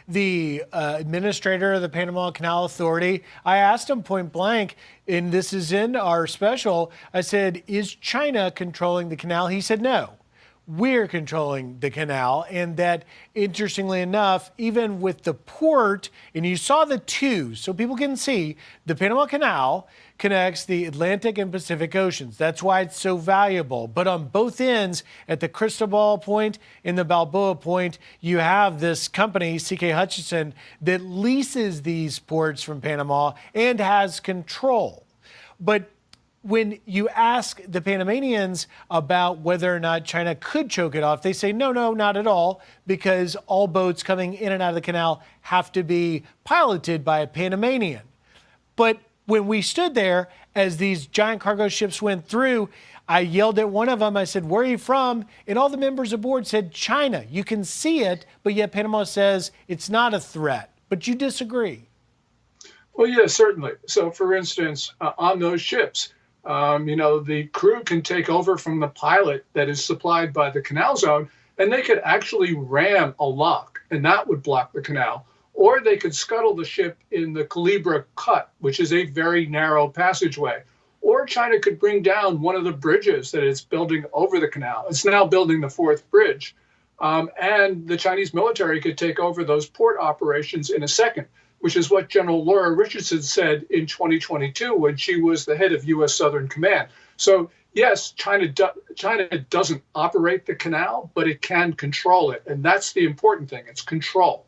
the administrator of the Panama Canal Authority. I asked him point blank, and this is in our special. I said, is China controlling the canal? He said, no. We're controlling the canal, and that, interestingly enough, even with the port, and you saw the two, so people can see, the Panama Canal connects the Atlantic and Pacific Oceans. That's why it's so valuable. But on both ends, at the Cristobal Point and the Balboa Point, you have this company, CK Hutchison, that leases these ports from Panama and has control. But when you ask the Panamanians about whether or not China could choke it off, they say, no, not at all, because all boats coming in and out of the canal have to be piloted by a Panamanian. But when we stood there, as these giant cargo ships went through, I yelled at one of them. I said, where are you from? And all the members aboard said, China. You can see it, but yet Panama says it's not a threat. But you disagree. Well, yeah, certainly. So, for instance, on those ships, the crew can take over from the pilot that is supplied by the canal zone, and they could actually ram a lock, and that would block the canal. Or they could scuttle the ship in the Culebra Cut, which is a very narrow passageway. Or China could bring down one of the bridges that it's building over the canal. It's now building the fourth bridge. And the Chinese military could take over those port operations in a second, which is what General Laura Richardson said in 2022 when she was the head of U.S. Southern Command. So, yes, China doesn't operate the canal, but it can control it. And that's the important thing. It's control.